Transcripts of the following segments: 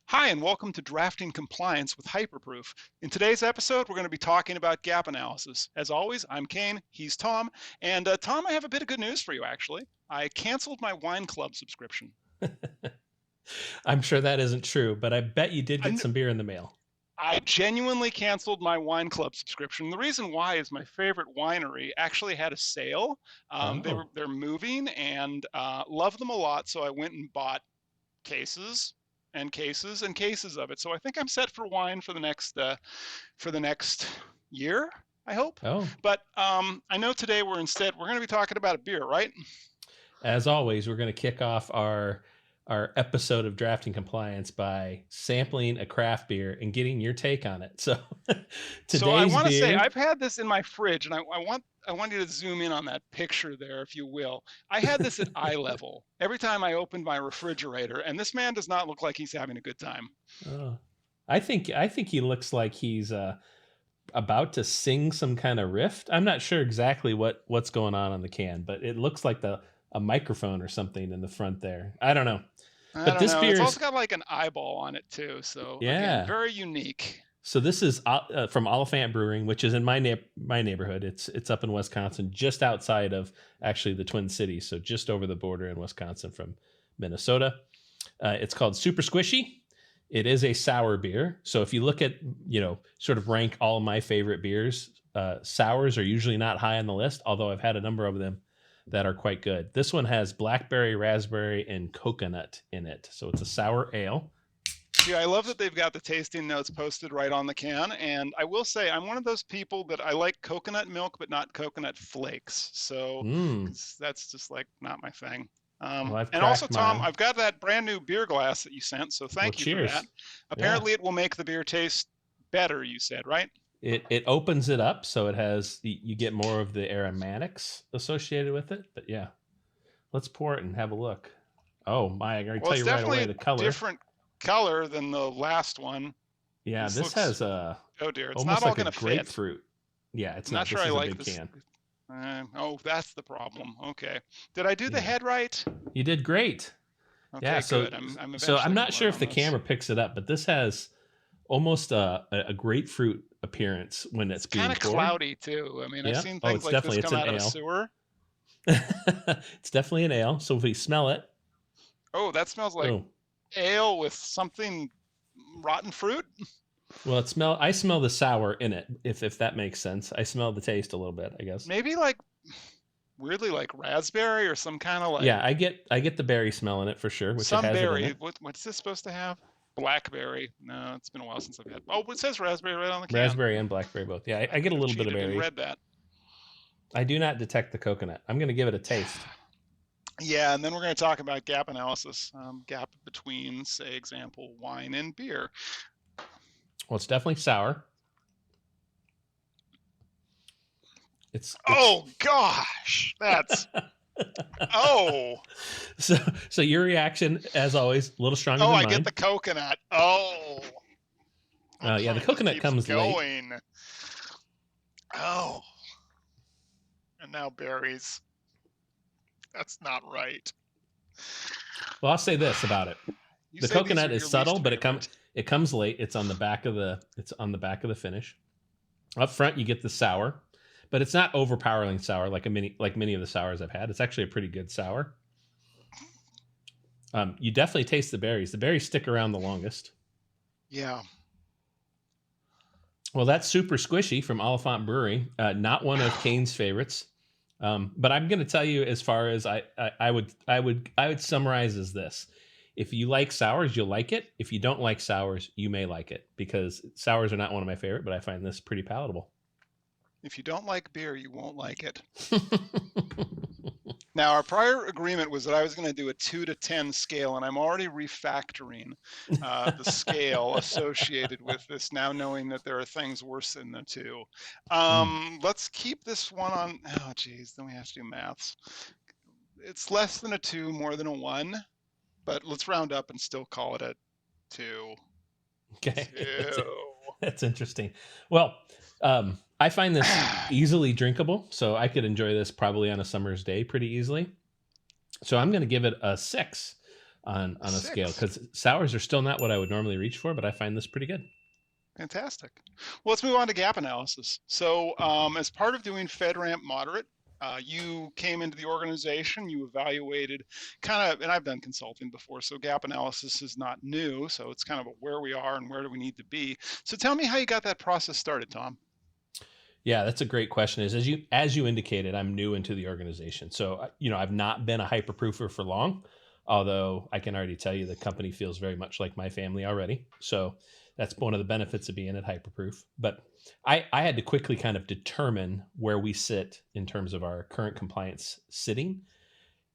Hi, and welcome to Drafting Compliance with Hyperproof. In today's episode, we're going to be talking about gap analysis. As always, I'm Kane, he's Tom, and Tom, I have a bit of good news for you, actually. I canceled my wine club subscription. I'm sure that isn't true, but I bet you did get I, some beer in the mail. I genuinely canceled my wine club subscription. The reason why is my favorite winery actually had a sale. Oh, They're moving and love them a lot, so I went and bought cases and cases and cases of it. So I think I'm set for wine for the next year, I hope. oh. But I know today we're going to be talking about a beer, right? As always, we're going to kick off our episode of drafting compliance by sampling a craft beer and getting your take on it. So So I today's want to say beer, I've had this in my fridge, and I want you to zoom in on that picture there, if you will. I had this at eye level every time I opened my refrigerator, and this man does not look like he's having a good time. oh, I think he looks like he's about to sing some kind of riff. I'm not sure exactly what's going on the can, but it looks like the a microphone or something in the front there. I don't know. I But don't this know. It's beer is also got like an eyeball on it too. So again, yeah. very unique. So this is from Oliphant Brewing, which is in my neighborhood. It's up in Wisconsin, just outside of actually the Twin Cities, so just over the border in Wisconsin from Minnesota. It's called Super Squishy. It is a sour beer. So if you look at sort of rank all my favorite beers, sours are usually not high on the list. Although I've had a number of them that are quite good. This one has blackberry, raspberry, and coconut in it. So it's a sour ale. Yeah, I love that they've got the tasting notes posted right on the can. And I will say, I'm one of those people that I like coconut milk, but not coconut flakes. So Mm. 'cause that's just like not my thing. Well, I've And also, cracked Tom, mine. I've got that brand new beer glass that you sent. So Well, thank you for that. cheers. Yeah. Apparently, it will make the beer taste better, you said, right? It opens it up so it has you get more of the aromatics associated with it. But yeah, let's pour it and have a look. Oh my, I gotta Well, tell it's you right definitely away a the color. different color than the last one. Yeah, This this looks, has a oh dear, it's not almost all like a going to fit. grapefruit. Yeah, it's I'm not not. sure This I is a like big this. can. Oh, that's the problem. Okay. Did I do the Yeah, head right? you did great. Yeah, Okay, so good. I'm I'm eventually going not to sure learn if on the this. camera picks it up, but this has almost a grapefruit appearance when It's it's kind being of poured. cloudy too. I mean, I've Yeah. seen Oh, things it's like this definitely it's come an out of a ale. sewer. It's definitely an ale. So if we smell it, Oh, that smells like oh, ale with something rotten fruit. well, I smell the sour in it, if that makes sense. I smell the taste a little bit, I guess. Maybe like weirdly like raspberry or some kind of like Yeah, I get the berry smell in it for sure, which it some has it in berry. it. What's this supposed to have? Blackberry. No, it's been a while since I've had. Oh, it says raspberry right on the can. Raspberry and blackberry both. Yeah, I I get could a have little bit of cheated and berry. read that. I do not detect the coconut. I'm going to give it a taste. Yeah, and then we're going to talk about gap analysis, gap between, say, example, wine and beer. Well, it's definitely sour. It's Oh gosh, that's oh so your reaction, as always, a little stronger oh, than I get mine. the coconut. Oh, my Yeah, the mind just coconut keeps comes late. going. Oh, and now berries. That's not right. Well, I'll say this about it: You the say these are coconut is your subtle, least but favorite. it comes late. It's on the back of the finish. Up front, you get the sour, but it's not overpowering sour like many of the sours I've had. It's actually a pretty good sour. You definitely taste the berries. The berries stick around the longest. Yeah. Well, that's Super Squishy from Oliphant Brewery. Not one of Kane's favorites, but I'm going to tell you as far as I would summarize as this: if you like sours, you'll like it. If you don't like sours, you may like it because sours are not one of my favorite, but I find this pretty palatable. If you don't like beer, you won't like it. Now, our prior agreement was that I was going to do a 2 to 10 scale, and I'm already refactoring the scale associated with this now, knowing that there are things worse than the 2. Mm. Let's keep this one on. Oh, geez, then we have to do maths. It's less than a 2, more than a 1, but let's round up and still call it a 2. Okay, 2. that's interesting. Well, I find this easily drinkable, so I could enjoy this probably on a summer's day pretty easily. So I'm going to give it a 6. on a scale, Six. because sours are still not what I would normally reach for, but I find this pretty good. Fantastic. Well, let's move on to gap analysis. So, as part of doing FedRAMP Moderate, you came into the organization, you evaluated kind of, and I've done consulting before, so gap analysis is not new. So it's kind of a where we are and where do we need to be. So tell me how you got that process started, Tom. Yeah, that's a great question. Is as you indicated, I'm new into the organization, so I've not been a hyperproofer for long. Although I can already tell you the company feels very much like my family already. So that's one of the benefits of being at Hyperproof. But I had to quickly kind of determine where we sit in terms of our current compliance sitting.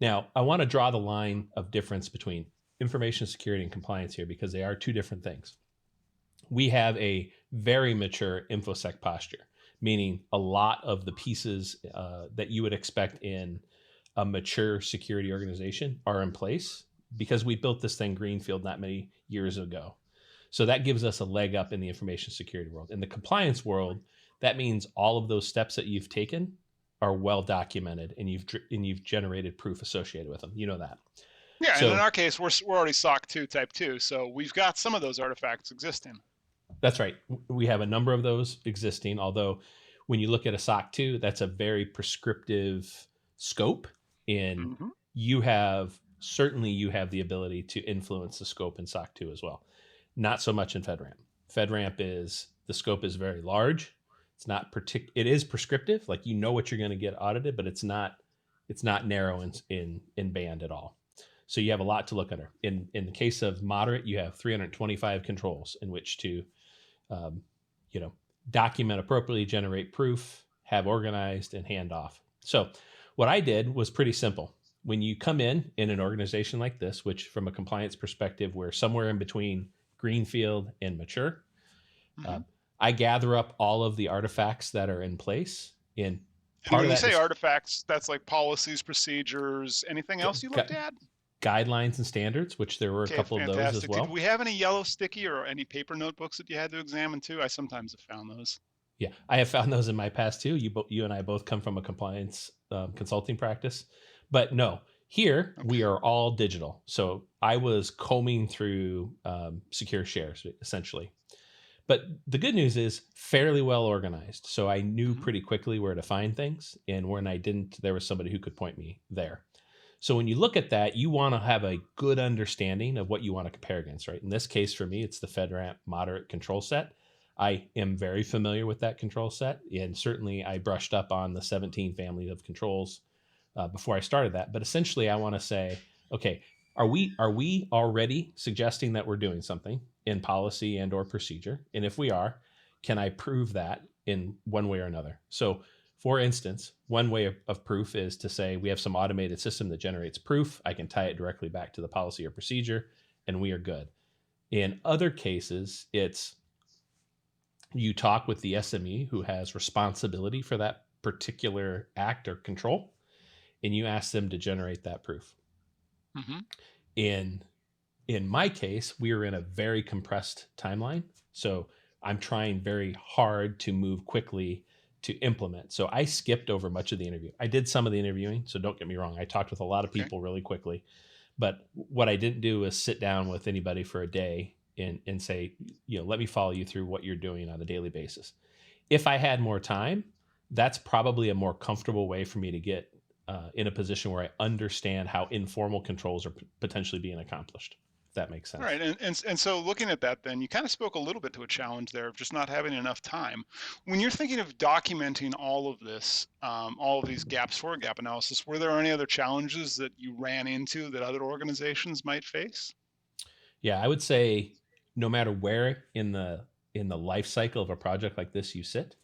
Now, I want to draw the line of difference between information security and compliance here because they are two different things. We have a very mature InfoSec posture, meaning a lot of the pieces that you would expect in a mature security organization are in place because we built this thing greenfield not many years ago. So that gives us a leg up in the information security world. In the compliance world, that means all of those steps that you've taken are well documented and you've generated proof associated with them. You know that. Yeah, and in So our case, we're already SOC 2 Type 2, so we've got some of those artifacts existing. that's right. We have a number of those existing, although when you look at a SOC 2, that's a very prescriptive scope in Hmm. you have the ability to influence the scope in SOC 2 as well. Not so much in FedRAMP. FedRAMP is the scope is very large. It is prescriptive, like you know what you're going to get audited, but it's not narrow in band at all. So you have a lot to look under. In the case of moderate, you have 325 controls in which to um, you know, document appropriately, generate proof, have organized, and hand off. So what I did was pretty simple. When you come in an organization like this, which from a compliance perspective, we're somewhere in between greenfield and mature, Hmm. uh, I gather up all of the artifacts that are in place. And And part when of you that say is artifacts, that's like policies, procedures, anything else you looked at? guidelines and standards, which there were a Okay, couple of those as fantastic. Did well. we have any yellow sticky or any paper notebooks that you had to examine too? I sometimes have found those. Yeah, I have found those in my past too. You and I both come from a compliance consulting practice, but no, here we Okay. are all digital. So I was combing through secure shares essentially, but the good news is fairly well organized. So I knew Hmm. pretty quickly where to find things, and when I didn't, there was somebody who could point me there. So when you look at that, you want to have a good understanding of what you want to compare against, right? In this case, for me, it's the FedRAMP moderate control set. I am very familiar with that control set, and certainly I brushed up on the 17 family of controls before I started that. But essentially, I want to say, okay, are we already suggesting that we're doing something in policy and or procedure? And if we are, can I prove that in one way or another? So for instance, one way of proof is to say we have some automated system that generates proof. I can tie it directly back to the policy or procedure, and we are good. In other cases, it's you talk with the SME who has responsibility for that particular act or control, and you ask them to generate that proof. Hmm. In in my case, we are in a very compressed timeline. So I'm trying very hard to move quickly to implement. So I skipped over much of the interview. I did some of the interviewing, so don't get me wrong. I talked with a lot of Okay. people really quickly. But what I didn't do is sit down with anybody for a day and say, let me follow you through what you're doing on a daily basis. If I had more time, that's probably a more comfortable way for me to get in a position where I understand how informal controls are potentially being accomplished. If that makes All sense. right, and so looking at that, then you kind of spoke a little bit to a challenge there of just not having enough time. When you're thinking of documenting all of this, all of these gaps for gap analysis, were there any other challenges that you ran into that other organizations might face? Yeah, I would say no matter where in the life cycle of a project like this you sit,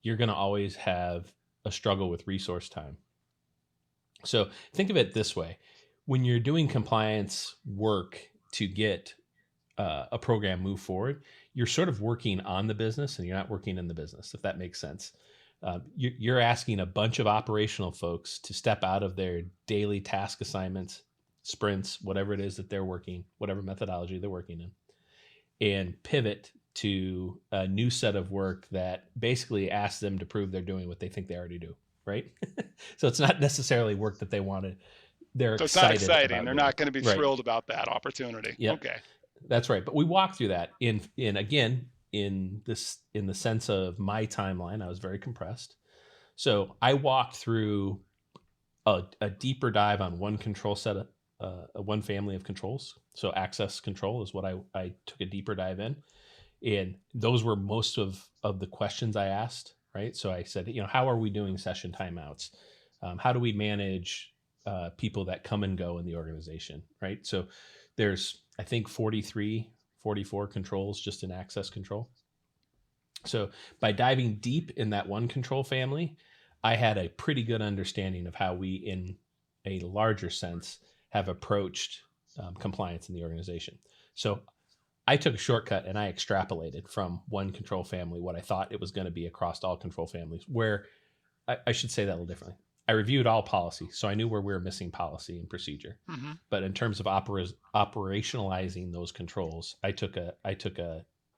you're going to always have a struggle with resource time. So think of it this way: when you're doing compliance work to get a program move forward, you're sort of working on the business and you're not working in the business, if that makes sense. You're asking a bunch of operational folks to step out of their daily task assignments, sprints, whatever it is that they're working, whatever methodology they're working in, and pivot to a new set of work that basically asks them to prove they're doing what they think they already do, right? So it's not necessarily work that they wanted. they're So it's not excited exciting. about They're getting. not going to be Right. thrilled about that opportunity. Yep. Okay. That's right. But we walked through that in again in the sense of my timeline. I was very compressed. So I walked through a deeper dive on one control set of one family of controls. So access control is what I took a deeper dive in. And those were most of the questions I asked, right? So I said, how are we doing session timeouts? How do we manage people that come and go in the organization, right? So there's, I think, 43, 44 controls just in access control. So by diving deep in that one control family, I had a pretty good understanding of how we, in a larger sense, have approached compliance in the organization. So I took a shortcut and I extrapolated from one control family what I thought it was going to be across all control families, where I should say that a little differently. I reviewed all policy, so I knew where we were missing policy and procedure. Mm-hmm. But in terms of operationalizing those controls, I took a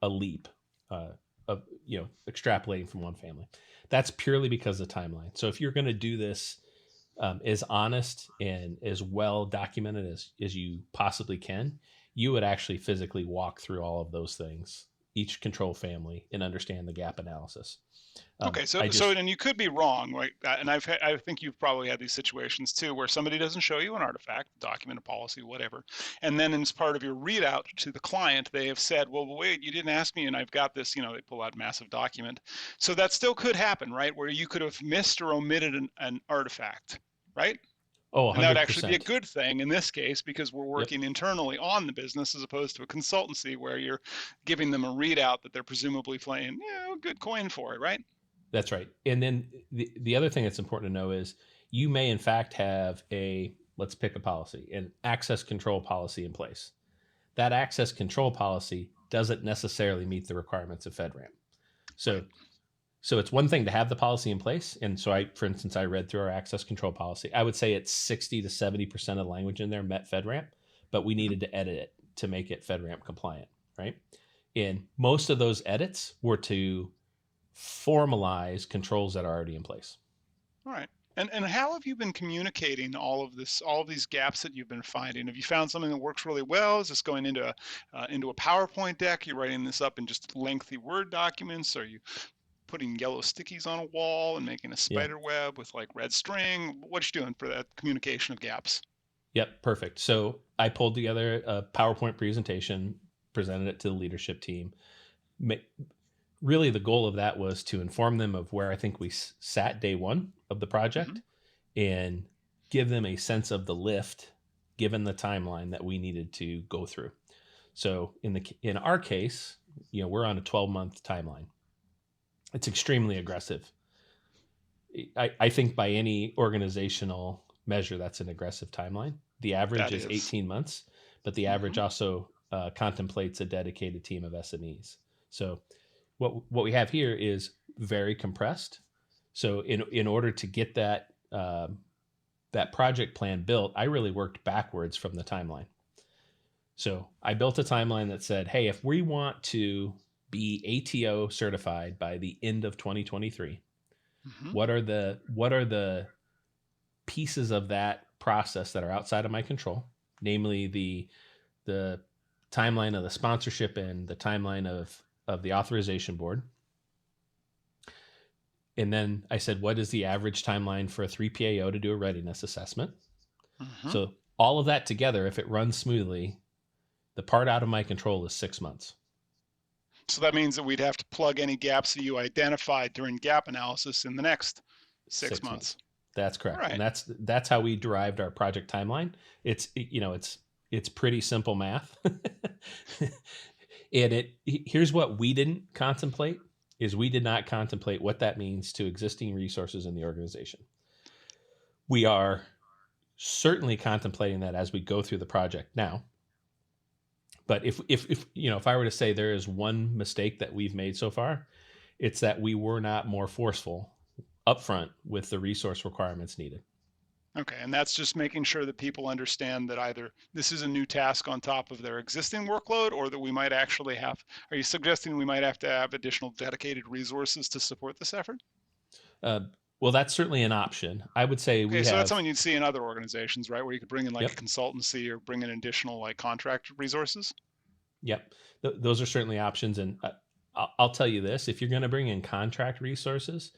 leap of extrapolating from one family. That's purely because of timeline. So if you're going to do this as honest and as well documented as you possibly can, you would actually physically walk through all of those things, each control family, and understand the gap analysis. Okay, so I just and you could be wrong, right? And I think you've probably had these situations too, where somebody doesn't show you an artifact, document, a policy, whatever, and then as part of your readout to the client, they have said, "Well, wait, you didn't ask me, and I've got this." They pull out a massive document, so that still could happen, right? Where you could have missed or omitted an artifact, right? oh And that would actually be a 100%. good thing in this case because we're Yep, working internally on the business as opposed to a consultancy where you're giving them a readout that they're presumably playing, good coin for it, right? that's right. And then the other thing that's important to know is you may in fact have let's pick a policy, an access control policy in place. That access control policy doesn't necessarily meet the requirements of FedRAMP. Right. So it's one thing to have the policy in place. And so for instance, I read through our access control policy. I would say it's 60 to 70% of the language in there met FedRAMP, but we Mm-hmm. needed to edit it to make it FedRAMP compliant, right? And most of those edits were to formalize controls that are already in place. All right. And how have you been communicating all of this, all of these gaps that you've been finding? Have you found something that works really well? Is this going into a PowerPoint deck? You're writing this up in just lengthy Word documents? Are you putting yellow stickies on a wall and making a Yeah. spider web with like red string? What you doing for that communication of gaps? Yep. Perfect. So I pulled together a PowerPoint presentation, presented it to the leadership team. Really, the goal of that was to inform them of where I think we sat day one of the Mm-hmm. project and give them a sense of the lift given the timeline that we needed to go through. So in our case, we're on a 12-month timeline. It's extremely aggressive. I think by any organizational measure, that's an aggressive timeline. The average That is is. 18 months, but the Mm-hmm. average also contemplates a dedicated team of SMEs. So what we have here is very compressed. So in order to get that project plan built, I really worked backwards from the timeline. So I built a timeline that said, hey, if we want to be ATO certified by the end of 2023, Mm-hmm. what are the pieces of that process that are outside of my control, namely the timeline of the sponsorship and the timeline of the authorization board. And then I said, what is the average timeline for a 3PAO to do a readiness assessment? Mm-hmm. So all of that together, if it runs smoothly, the part out of my control is 6 months. So that means that we'd have to plug any gaps that you identified during gap analysis in the next 6 6 months. months. That's All correct. And right. that's how we derived our project timeline. It's pretty simple math. And here's what we didn't contemplate is we did not contemplate what that means to existing resources in the organization. We are certainly contemplating that as we go through the project now. But if I were to say there is one mistake that we've made so far, it's that we were not more forceful upfront with the resource requirements needed. Okay, and that's just making sure that people understand that either this is a new task on top of their existing workload or that we might actually have, are you suggesting we might have to have additional dedicated resources to support this effort? Well, that's certainly an option. I would say Okay, we so that's have. something you'd see in other organizations, right? Where you could bring in like a Yep. consultancy or bring in additional like contract resources. Yep. Those are certainly options. And I'll tell you this: if you're going to bring in contract resources,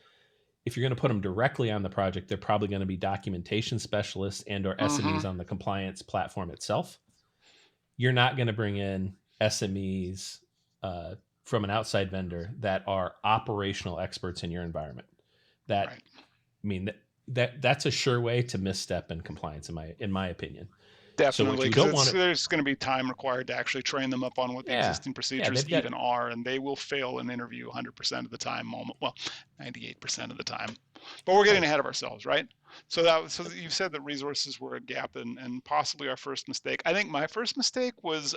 if you're going to put them directly on the project, they're probably going to be documentation specialists and or Mm-hmm. SMEs on the compliance platform itself. You're not going to bring in SMEs from an outside vendor that are operational experts in your environment. That Right. I mean that's a sure way to misstep in compliance, in my opinion. So what Definitely, you because don't it's want to, there's going to be time required to actually train them up on what the yeah, existing yeah, procedures they've got, even are, and they will fail an interview 100% of the time, well, 98% of the time. But we're getting right. ahead of ourselves, right? So you said that resources were a gap and possibly our first mistake. I think my first mistake was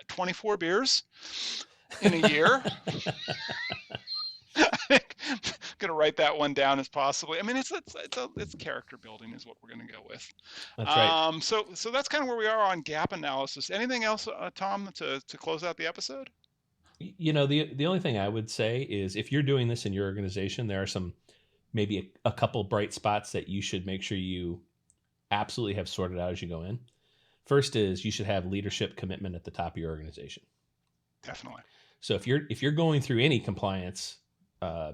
24 beers in a year. I'm gonna write that one down as possibly. I mean, it's character building is what we're gonna go with. That's right. So that's kind of where we are on gap analysis. Anything else, Tom, to close out the episode? The only thing I would say is if you're doing this in your organization, there are some maybe a couple bright spots that you should make sure you absolutely have sorted out as you go in. First is you should have leadership commitment at the top of your organization. Definitely. So if you're going through any compliance uh,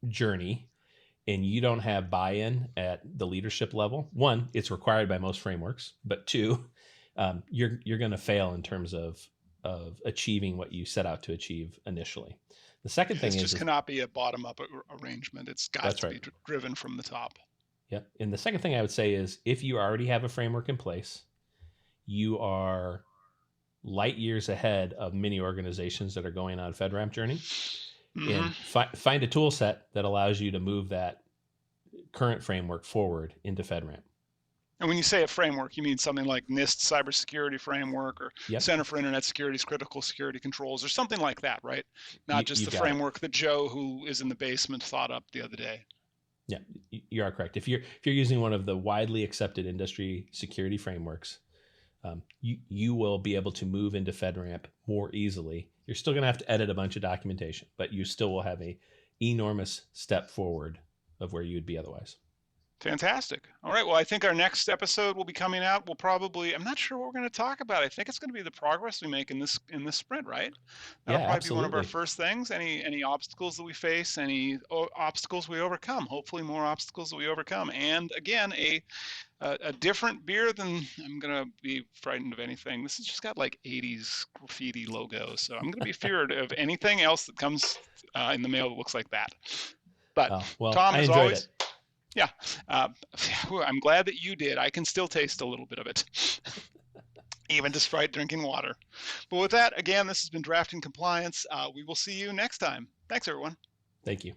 journey and you don't have buy-in at the leadership level, one, it's required by most frameworks, but two, you're going to fail in terms of achieving what you set out to achieve initially. The second thing This just is cannot be a bottom-up arrangement. It's got that's to right. be driven from the top. Yep. And the second thing I would say is if you already have a framework in place, you are light years ahead of many organizations that are going on FedRAMP journey, Hmm. and find a tool set that allows you to move that current framework forward into FedRAMP. And when you say a framework, you mean something like NIST cybersecurity framework or Yep. Center for Internet Security's critical security controls or something like that, right? Not just You've the got it. framework that Joe, who is in the basement, thought up the other day. Yeah, you are correct. If you're using one of the widely accepted industry security frameworks, you will be able to move into FedRAMP more easily. You're still going to have to edit a bunch of documentation, but you still will have a enormous step forward of where you'd be otherwise. Fantastic. All right. Well, I think our next episode will be coming out. We'll probably, I'm not sure what we're going to talk about. I think it's going to be the progress we make in this sprint, right? That'll Yeah, probably be one of our absolutely. first things. Any obstacles that we face, any obstacles we overcome. Hopefully, more obstacles that we overcome. And again, a different beer than I'm going to be frightened of anything. This has just got like 80s graffiti logo, so I'm going to be feared of anything else that comes in the mail that looks like that. But Well, Tom, I as enjoyed always, it. yeah, uh, I'm glad that you did. I can still taste a little bit of it, even despite drinking water. But with that, again, this has been Drafting Compliance. We will see you next time. Thanks, everyone. Thank you.